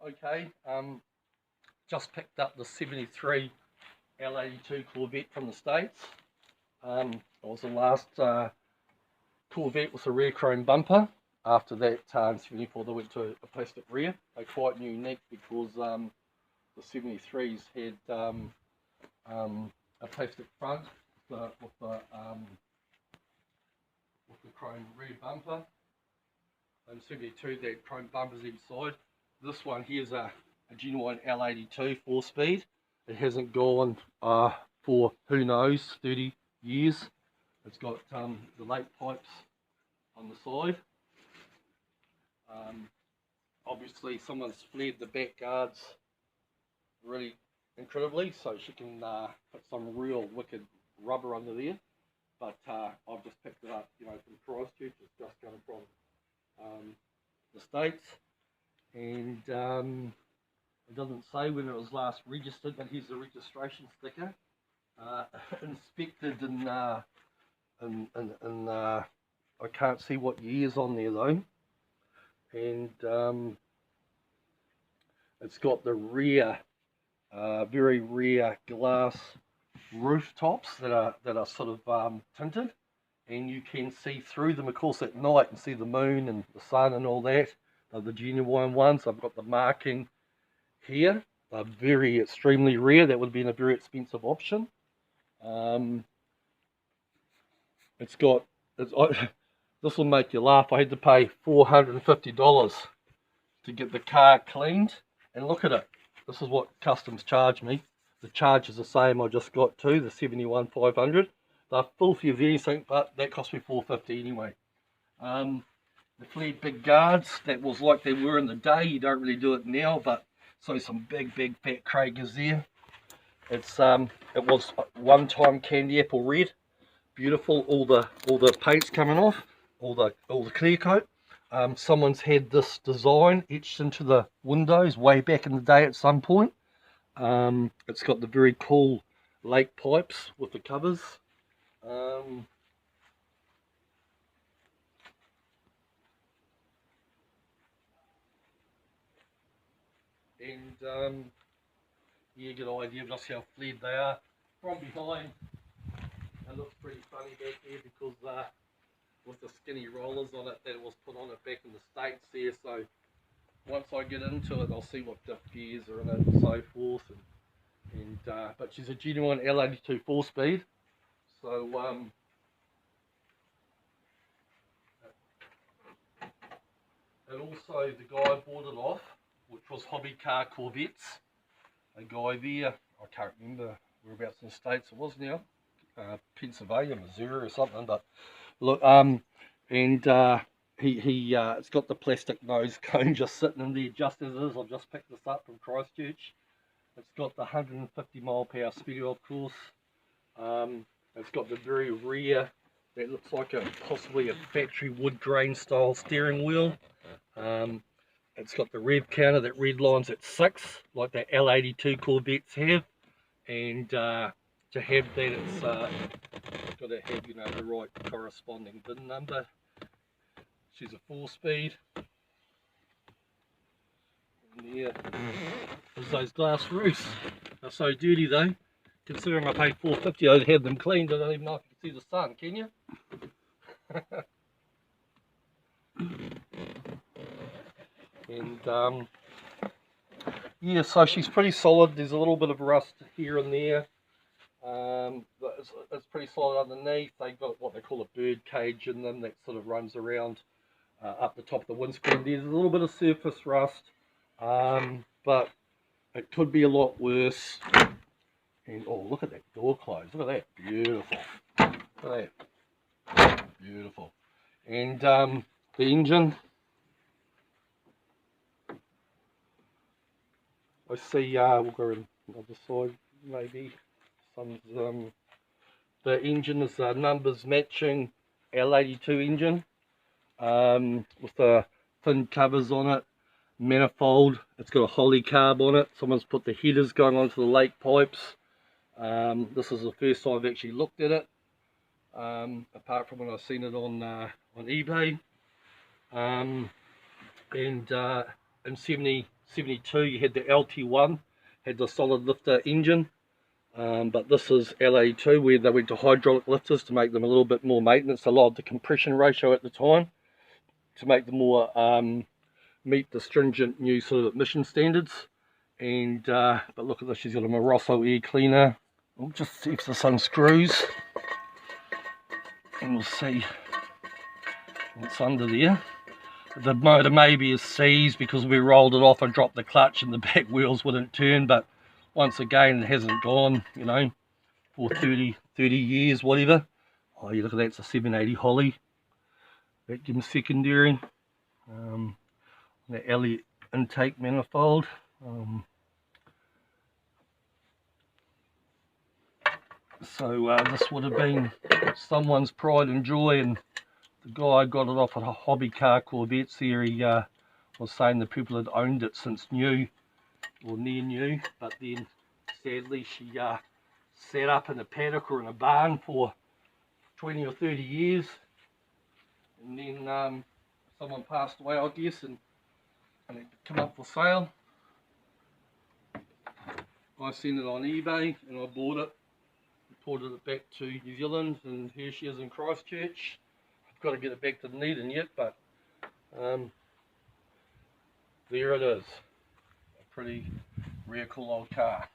Okay, just picked up the 73 L82 Corvette from the States. It was the last Corvette with a rear chrome bumper. After that, 74 they went to a plastic rear. They're quite unique because the 73s had a plastic front with the chrome rear bumper, and 72 they had chrome bumpers inside. This one here is a genuine L82 4-speed. It hasn't gone for who knows 30 years. It's got the lake pipes on the side. Obviously someone's flared the back guards really incredibly, so she can put some real wicked rubber under there. But I've just picked it up, you know, from Christchurch. It's just coming from the States, and it doesn't say when it was last registered, but here's the registration sticker. Inspected in I can't see what year's on there though, and it's got the rear, very rear glass rooftops that are sort of tinted, and you can see through them, of course, at night and see the moon and the sun and all that. They're the genuine ones. I've got the marking here. They're very extremely rare. That would have been a very expensive option. This will make you laugh. I had to pay $450 to get the car cleaned, and look at it. This is what customs charged me. The charge is the same I just got too, the 71,500. They're filthy as anything, but that cost me $450 anyway. The flared big guards, that was like they were in the day. You don't really do it now, but so some big fat Kragers there. It was one time candy apple red, beautiful. All the paint's coming off, all the clear coat. Someone's had this design etched into the windows way back in the day at some point. It's got the very cool lake pipes with the covers. You get an idea of just how flared they are. From behind, it looks pretty funny back there because with the skinny rollers on it that was put on it back in the States there. So once I get into it, I'll see what diff gears are in it and so forth. But she's a genuine L82 4-speed. So and also the guy bought it off, which was Hobby Car Corvettes. A guy there, I can't remember whereabouts in the States it was now, Pennsylvania, Missouri or something, but look, it's got the plastic nose cone just sitting in there just as it is. I've just picked this up from Christchurch. It's got the 150 mph speedo, of course. It's got the very rear, that looks like possibly a factory wood grain style steering wheel. It's got the rev counter that red lines at 6, like the L82 Corvettes have, and to have that, it's got to have, you know, the right corresponding VIN number. She's a 4-speed. And there is those glass roofs. They're so dirty though. Considering I paid $450, I'd have them cleaned. I don't even know if you can see the sun, can you? And yeah, so she's pretty solid. There's a little bit of rust here and there. It's pretty solid underneath. They've got what they call a bird cage in them that sort of runs around up the top of the windscreen. There's a little bit of surface rust, but it could be a lot worse. And oh, look at that door close. Look at that, beautiful. Look at that, beautiful. And the engine, I see, we'll go on the other side maybe. The engine is numbers matching L82 engine, with the thin covers on it, manifold. It's got a holly carb on it. Someone's put the headers going onto the lake pipes. This is the first time I've actually looked at it, apart from when I've seen it on eBay. And in 72 you had the LT1, had the solid lifter engine, but this is l82 where they went to hydraulic lifters to make them a little bit more maintenance. They lowered the compression ratio at the time to make them more meet the stringent new sort of emission standards. And but look at this, she's got a Morosso air cleaner. We'll just see if this unscrews and we'll see what's under there. The motor maybe is seized because we rolled it off and dropped the clutch and the back wheels wouldn't turn, but once again it hasn't gone, you know, for 30 years, whatever. Oh, you look at that, it's a 780 Holly. Vacuum secondary. The Elliott intake manifold. So this would have been someone's pride and joy, and the guy got it off at a hobby car Corvette there. He was saying the people had owned it since new, or near new, but then sadly she sat up in a paddock or in a barn for 20 or 30 years, and then someone passed away, I guess, and it came up for sale. I sent it on eBay and I bought it, reported it back to New Zealand, and here she is in Christchurch. I've got to get it back to Dunedin yet, but there it is. A pretty rare, cool old car.